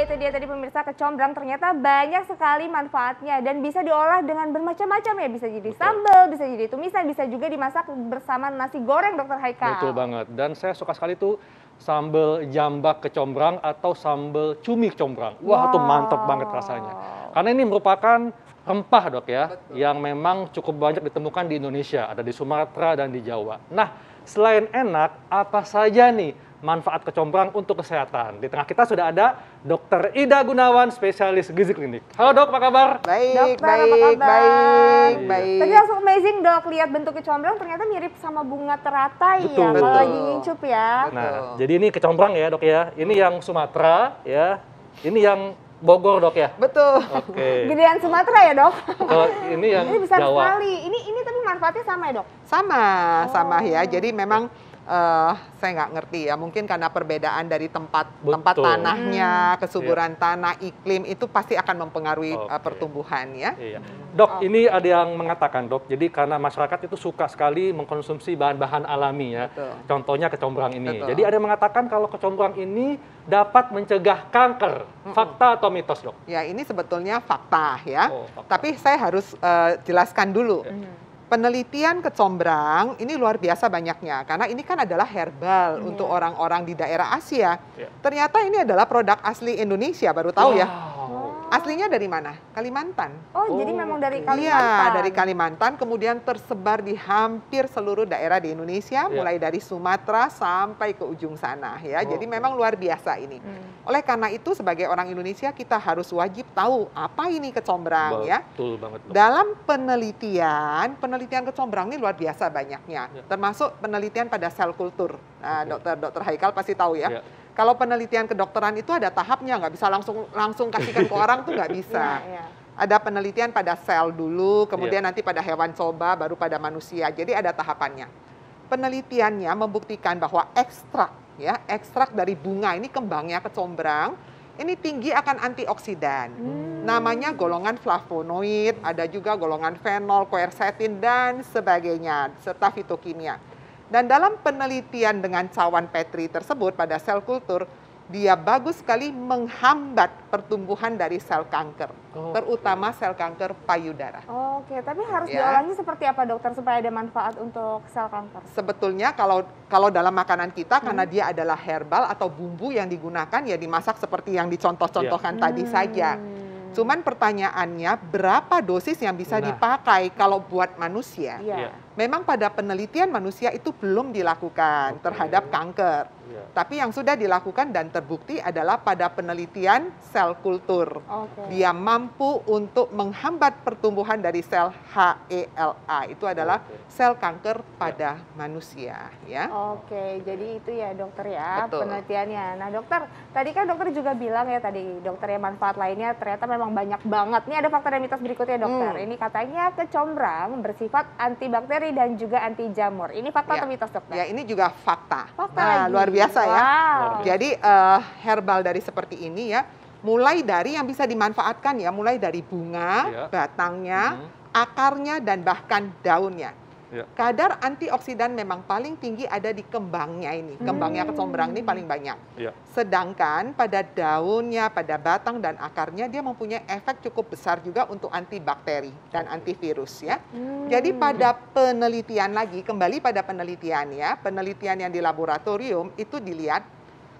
itu dia tadi pemirsa, kecombrang ternyata banyak sekali manfaatnya dan bisa diolah dengan bermacam-macam ya. Bisa jadi sambal, bisa jadi tumisan, bisa juga dimasak bersama nasi goreng, Dokter Haikal. Betul banget. Dan saya suka sekali tuh sambal jambak kecombrang atau sambal cumi kecombrang. Wah, itu mantap banget rasanya. Karena ini merupakan rempah, Dok ya, yang memang cukup banyak ditemukan di Indonesia, ada di Sumatera dan di Jawa. Nah, selain enak, apa saja nih manfaat kecombrang untuk kesehatan? Di tengah kita sudah ada Dr. Ida Gunawan, spesialis gizi klinik. Halo Dok, apa kabar? Baik, Dokter, apa kabar? baik. Tadi langsung amazing Dok, lihat bentuk kecombrang ternyata mirip sama bunga teratai ya, kalau lagi ngincup ya. Nah, jadi ini kecombrang ya Dok ya, ini yang Sumatera ya, ini yang Bogor Dok ya? Betul. Oke. Gedean Sumatera ya Dok? Kalau ini yang Ini besar Jawa. sekali. Ini tapi manfaatnya sama ya Dok? Sama ya. Jadi memang saya nggak ngerti ya, mungkin karena perbedaan dari tempat tanahnya, kesuburan tanah, iklim itu pasti akan mempengaruhi pertumbuhan ya. Iya. Dok, ini ada yang mengatakan Dok, jadi karena masyarakat itu suka sekali mengkonsumsi bahan-bahan alami ya. Betul. Contohnya kecombrang ini. Betul. Jadi ada yang mengatakan kalau kecombrang ini dapat mencegah kanker. Fakta atau mitos Dok? Ya ini sebetulnya fakta ya. Fakta. Tapi saya harus jelaskan dulu. Penelitian kecombrang ini luar biasa banyaknya karena ini kan adalah herbal untuk orang-orang di daerah Asia. Ternyata ini adalah produk asli Indonesia, baru tahu ya. Aslinya dari mana? Kalimantan. Oh, jadi memang dari Kalimantan. Iya, dari Kalimantan, kemudian tersebar di hampir seluruh daerah di Indonesia, mulai dari Sumatera sampai ke ujung sana ya. Jadi memang luar biasa ini. Oleh karena itu sebagai orang Indonesia kita harus wajib tahu apa ini kecombrang ya. Betul banget. Dalam penelitian kecombrang ini luar biasa banyaknya, termasuk penelitian pada sel kultur. Nah, dokter Haikal pasti tahu ya. Kalau penelitian kedokteran itu ada tahapnya, nggak bisa langsung kasihkan ke orang tuh nggak bisa. Ada penelitian pada sel dulu, kemudian nanti pada hewan coba, baru pada manusia. Jadi ada tahapannya. Penelitiannya membuktikan bahwa ekstrak dari bunga ini, kembangnya kecombrang, ini tinggi akan antioksidan. Namanya golongan flavonoid, ada juga golongan fenol, quercetin, dan sebagainya, serta fitokimia. Dan dalam penelitian dengan cawan Petri tersebut pada sel kultur, dia bagus sekali menghambat pertumbuhan dari sel kanker, terutama sel kanker payudara. Oke, tapi harus diolahnya seperti apa dokter supaya ada manfaat untuk sel kanker? Sebetulnya kalau dalam makanan kita, karena dia adalah herbal atau bumbu yang digunakan ya dimasak seperti yang dicontoh-contohkan tadi saja. Cuman pertanyaannya berapa dosis yang bisa dipakai kalau buat manusia? Memang pada penelitian manusia itu belum dilakukan terhadap kanker. Tapi yang sudah dilakukan dan terbukti adalah pada penelitian sel kultur. Dia mampu untuk menghambat pertumbuhan dari sel HeLa. Itu adalah sel kanker pada manusia. Ya. Oke, jadi itu ya dokter ya. Betul. Penelitiannya. Nah dokter, tadi kan dokter juga bilang ya dokter ya manfaat lainnya ternyata memang banyak banget. Ini ada fakta dan mitos berikutnya dokter. Ini katanya kecombrang bersifat antibakteri dan juga anti jamur. Ini fakta atau mitos dokter? Ya, ini juga fakta. Fakta Luar biasa ya. Jadi Jadi herbal dari seperti ini ya, mulai dari yang bisa dimanfaatkan ya, mulai dari bunga, batangnya, akarnya, dan bahkan daunnya. Kadar antioksidan memang paling tinggi ada di kembangnya ini. Kembangnya kecombrang ini paling banyak. Sedangkan pada daunnya, pada batang dan akarnya dia mempunyai efek cukup besar juga untuk antibakteri dan antivirus ya. Jadi pada penelitian lagi, kembali pada penelitian ya, penelitian yang di laboratorium itu dilihat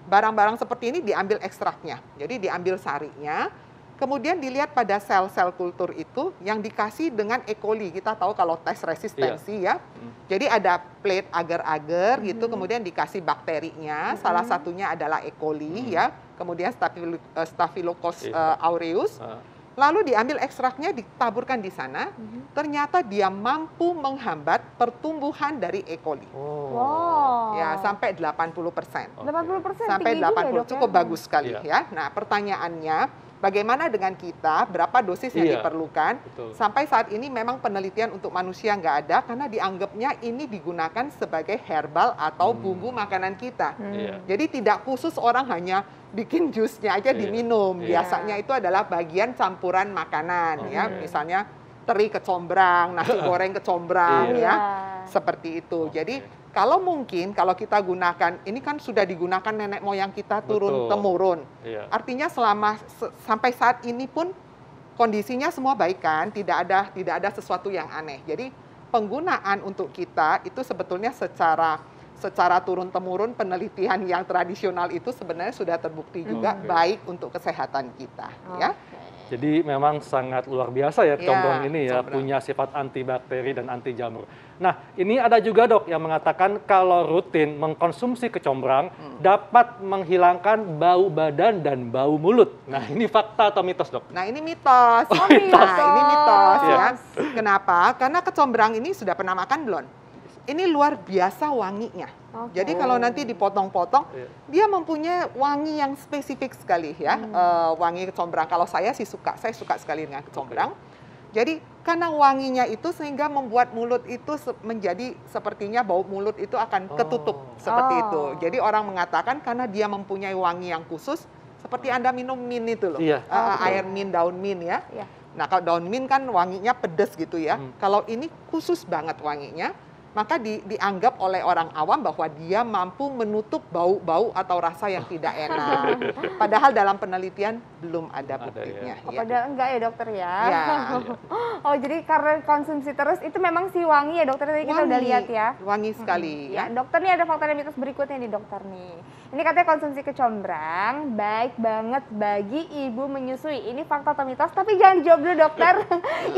barang-barang seperti ini diambil ekstraknya. Jadi diambil sarinya, kemudian dilihat pada sel-sel kultur itu yang dikasih dengan E. coli. Kita tahu kalau tes resistensi ya. Jadi ada plate agar-agar gitu, kemudian dikasih bakterinya. Salah satunya adalah E. coli ya. Kemudian Staphylococcus aureus. Lalu diambil ekstraknya, ditaburkan di sana. Ternyata dia mampu menghambat pertumbuhan dari E. coli. Ya, sampai 80%. 80% Sampai tinggi juga 80, ya, dok, cukup ya? bagus sekali ya. Nah, pertanyaannya, bagaimana dengan kita? Berapa dosis yang diperlukan? Sampai saat ini memang penelitian untuk manusia nggak ada karena dianggapnya ini digunakan sebagai herbal atau bumbu makanan kita. Jadi tidak khusus orang hanya bikin jusnya aja diminum. Biasanya itu adalah bagian campuran makanan ya. Misalnya teri kecombrang, nasi goreng kecombrang ya. Seperti itu. Jadi Kalau mungkin, kalau kita gunakan, ini kan sudah digunakan nenek moyang kita turun-temurun. Iya. Artinya sampai saat ini pun kondisinya semua baik kan, tidak ada sesuatu yang aneh. Jadi penggunaan untuk kita itu sebetulnya secara turun-temurun penelitian yang tradisional itu sebenarnya sudah terbukti juga baik untuk kesehatan kita. Ya. Jadi memang sangat luar biasa ya kecombrang ini ya, punya sifat antibakteri dan anti jamur. Nah, ini ada juga dok yang mengatakan kalau rutin mengkonsumsi kecombrang dapat menghilangkan bau badan dan bau mulut. Nah, ini fakta atau mitos dok? Nah, ini mitos. Nah, ini mitos ya. Kenapa? Karena kecombrang ini sudah pernah makan belum? Ini luar biasa wanginya. Jadi kalau nanti dipotong-potong, dia mempunyai wangi yang spesifik sekali ya. Wangi kecombrang. Kalau saya suka sekali dengan kecombrang. Jadi karena wanginya itu sehingga membuat mulut itu menjadi sepertinya bau mulut itu akan ketutup seperti itu. Jadi orang mengatakan karena dia mempunyai wangi yang khusus, seperti Anda minum mint itu loh, air mint, daun mint ya. Nah kalau daun mint kan wanginya pedas gitu ya. Kalau ini khusus banget wanginya. Maka dianggap oleh orang awam bahwa dia mampu menutup bau-bau atau rasa yang tidak enak. Padahal dalam penelitian belum ada buktinya. Ya. Padahal enggak ya dokter ya? Ya. Oh jadi karena konsumsi terus itu memang si wangi ya dokter, tadi kita udah lihat ya? Wangi sekali. Ya. Dokter nih ada fakta dan mitos berikutnya nih dokter nih. Ini katanya konsumsi kecombrang baik banget bagi ibu menyusui. Ini fakta atau mitos? Tapi jangan dijawab dulu dokter.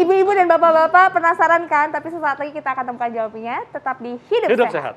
Ibu-ibu dan bapak-bapak penasaran kan? Tapi sesaat lagi kita akan temukan jawabnya. Tetap di Hidup Sehat.